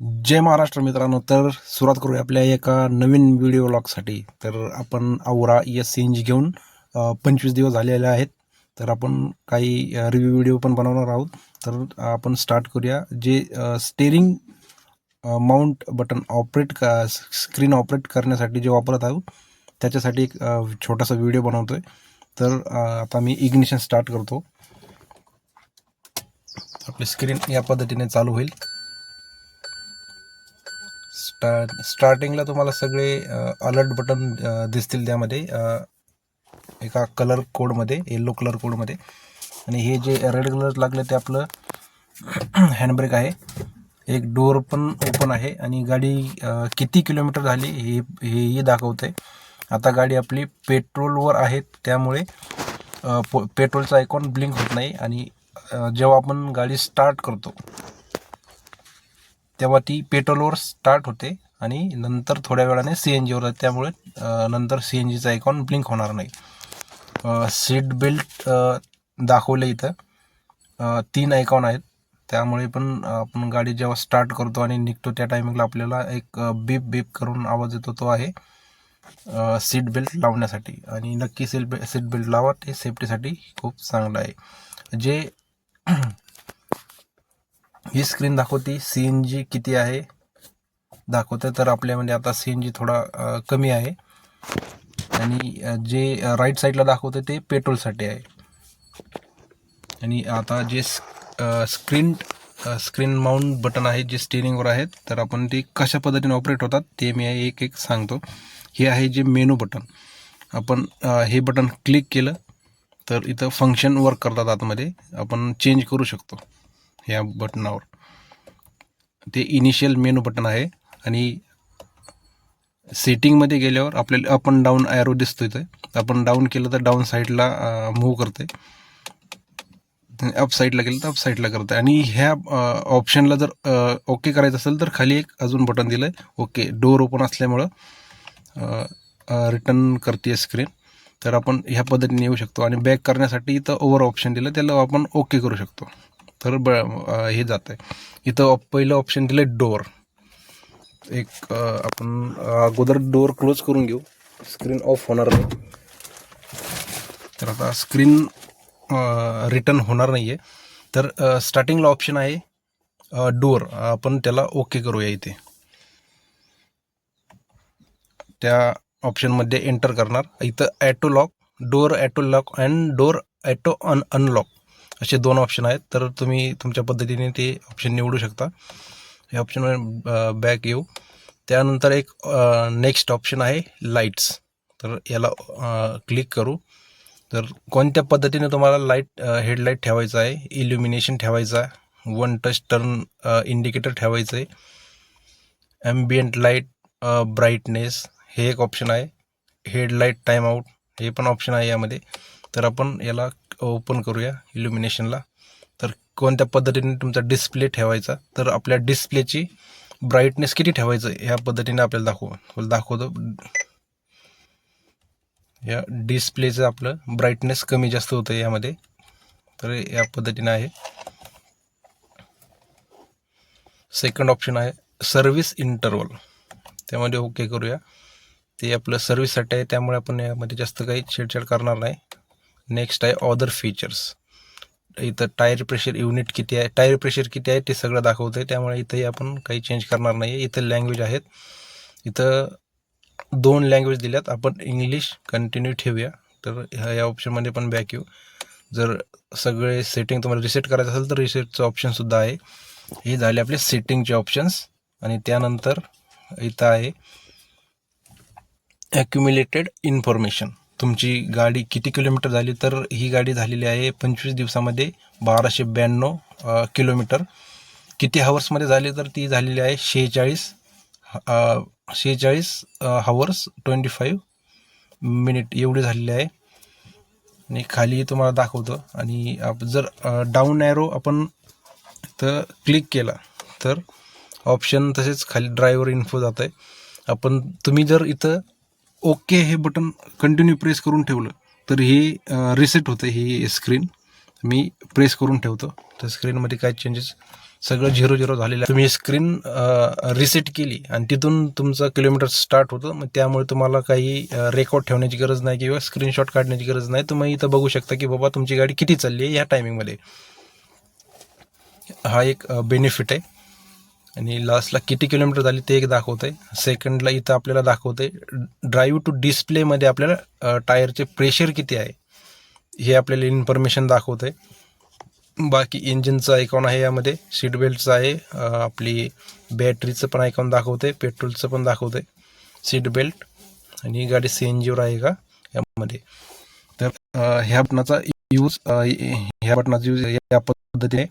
जय महाराष्ट्र मित्रांनो. तर सुरुवात करूया आपल्या एका नवीन व्हिडिओ व्लॉगसाठी. तर आपण औरा CNG घेऊन 25 दिवस झालेले आहेत. तर आपण काही रिव्ह्यू व्हिडिओ पण बनवणार आहोत. तर आपण स्टार्ट करूया. जे steering mount button screen operate करण्यासाठी जे वापरत आहोत त्याच्यासाठी एक छोटासा व्हिडिओ बनवतोय. तर आता मी इग्निशन स्टार्ट करतो. आपली स्क्रीन या पद्धतीने चालू होईल. स्टार्टिंगला तुम्हाला सगळे अलर्ट बटन दिसतील. त्यामध्ये एका कलर कोडमध्ये, येलो कलर कोडमध्ये. आणि हे जे रेड कलर लागले ते आपलं हँडब्रेक आहे. एक डोअर पण ओपन आहे आणि गाडी किती किलोमीटर झाली हेही दाखवतं आहे. आता गाडी आपली पेट्रोलवर आहे, त्यामुळे पेट्रोलचा आयकॉन ब्लिंक होत नाही. आणि जेव्हा आपण गाडी स्टार्ट करतो तेव्हा ती पेट्रोलवर स्टार्ट होते आणि नंतर थोड्या वेळाने CNGवर जाते. त्यामुळे नंतर CNGचा आयकॉन ब्लिंक होणार नाही. सीट बेल्ट दाखवलं इथं. 3 आयकॉन आहेत. त्यामुळे पण आपण गाडी जेव्हा स्टार्ट करतो आणि निघतो त्या टायमिंगला आपल्याला एक बीप बीप करून आवाज येतो. तो आहे सीट बेल्ट लावण्यासाठी. आणि नक्की सीट बेल्ट लावा, ते सेफ्टीसाठी खूप चांगलं आहे. जे ही स्क्रीन दाखवते CNG किती आहे दाखवते. तर आपल्यामध्ये आता CNG थोडा कमी आहे. आणि जे राईट साईडला दाखवते ते पेट्रोलसाठी आहे. आणि आता जे स्क्रीन माउंट बटन आहे जे स्टीअरिंगवर आहेत, तर आपण ते कशा पद्धतीने ऑपरेट होतात ते मी एक एक सांगतो. हे आहे जे मेनू बटन. आपण हे बटन क्लिक केलं तर इथं फंक्शन वर्क करतात. आतमध्ये आपण चेंज करू शकतो ह्या बटनावर. ते इनिशियल मेनू बटन आहे. आणि सेटिंगमध्ये गेल्यावर आपल्याला अप अँड डाऊन ॲरो दिसतो. इथं आपण डाऊन केलं तर डाऊन साईडला मूव्ह करते, अप साईडला केलं तर अप साईडला करते. आणि ह्या ऑप्शनला जर ओके करायचं असेल तर खाली एक अजून बटन दिलं आहे ओके. डोअर ओपन असल्यामुळं रिटर्न करते स्क्रीन. तर आपण ह्या पद्धतीने येऊ शकतो. आणि बॅक करण्यासाठी इथं ओव्हर ऑप्शन दिलं, त्याला आपण ओके करू शकतो. तर हे जातं आहे. इथं पहिलं ऑप्शन दिलं आहे डोअर. एक आपण अगोदर डोअर क्लोज करून घेऊ, स्क्रीन ऑफ होणार नाही. तर आता स्क्रीन रिटर्न होणार नाही आहे. तर स्टार्टिंगला ऑप्शन आहे डोअर. आपण त्याला ओके करूया. इथे त्या ऑप्शनमध्ये एंटर करणार. इथं auto lock, door auto lock and door auto unlock असे 2 ऑप्शन आहेत. तर तुम्ही तुमच्या पद्धतीने ते ऑप्शन निवडू शकता. हे ऑप्शनवर बॅक येऊ. त्यानंतर एक नेक्स्ट ऑप्शन आहे लाईट्स. तर याला क्लिक करू. तर कोणत्या पद्धतीने तुम्हाला हेडलाईट ठेवायचं आहे, इल्युमिनेशन ठेवायचं आहे, 1 टच टर्न इंडिकेटर ठेवायचं आहे, ॲम्बियंट लाईट, ब्राईटनेस हे एक ऑप्शन आहे, हेडलाईट टाईम आऊट हे पण ऑप्शन आहे यामध्ये. तर आपण याला ओपन करूया इल्युमिनेशनला. तर कोणत्या पद्धतीने तुमचा डिस्प्ले ठेवायचा, तर आपल्या डिस्प्लेची ब्राईटनेस किती ठेवायचं ह्या पद्धतीने आपल्याला दाखवतो. या डिस्प्लेचं आपलं ब्राईटनेस कमी जास्त होतं यामध्ये. तर या पद्धतीने आहे. सेकंड ऑप्शन आहे सर्व्हिस इंटरवल. त्यामध्ये ओके करूया. ते आपलं सर्व्हिससाठी आहे, त्यामुळे आपण यामध्ये जास्त काही छेडछाड करणार नाही. नेक्स्ट आहे अदर फीचर्स. इथं टायर प्रेशर युनिट किती आहे, टायर प्रेशर किती आहे ते सगळं दाखवतं आहे. त्यामुळे इथंही आपण काही चेंज करणार नाही आहे. इथं लँग्वेज आहेत. इथं 2 लँग्वेज दिल्यात. आपण इंग्लिश कंटिन्यू ठेवूया. तर ह्या ऑप्शनमध्ये पण बॅक येऊ. जर सगळे सेटिंग तुम्हाला रिसेट करायचं असेल तर रिसेटचं ऑप्शनसुद्धा आहे. हे झाले आपले सेटिंगचे ऑप्शन्स. आणि त्यानंतर इथं आहे ॲक्युम्युलेटेड इन्फॉर्मेशन. तुमची गाडी किती किलोमीटर झाली, तर ही गाडी झालेली आहे 25 दिवसामध्ये 1292 किलोमीटर. किती हवर्समध्ये झाली, तर ती झालेली आहे 46 हवर्स 25 मिनिट एवढी झालेली आहे. आणि खाली तुम्हाला दाखवतो. आणि जर डाऊन ॲरो आपण तर क्लिक केला तर ऑप्शन तसेच खाली ड्रायव्हर इन्फो जात आहे. तुम्ही जर इथं ओके हे बटन कंटिन्यू प्रेस करून ठेवलं तर हे रिसेट होतं. ही स्क्रीन मी प्रेस करून ठेवतो. तर स्क्रीनमध्ये काय चेंजेस सगळं 0-0 झालेलं आहे. तुम्ही स्क्रीन रिसेट केली आणि तिथून तुमचं किलोमीटर स्टार्ट होतं. मग त्यामुळे तुम्हाला काही रेकॉर्ड ठेवण्याची गरज नाही किंवा स्क्रीनशॉट काढण्याची गरज नाही. तुम्ही इथं बघू शकता की बाबा तुमची गाडी किती चालली आहे ह्या टायमिंगमध्ये. हा एक बेनिफिट आहे. आणि लास्टला किती किलोमीटर झाली ते एक दाखवत आहे. सेकंडला इथं आपल्याला दाखवत आहे ड्राईव्ह टू डिस्प्लेमध्ये आपल्याला टायरचे प्रेशर किती आहे हे आपल्याला इन्फॉर्मेशन दाखवत आहे. बाकी इंजिनचं आयकॉन आहे, यामध्ये सीट बेल्टचं आहे, आपली बॅटरीचं पण आयकॉन दाखवतं आहे, पेट्रोलचं पण दाखवतं आहे, सीट बेल्ट, आणि गाडी CNGवर आहे का यामध्ये. तर ह्या बटनाचा यूज या पद्धतीने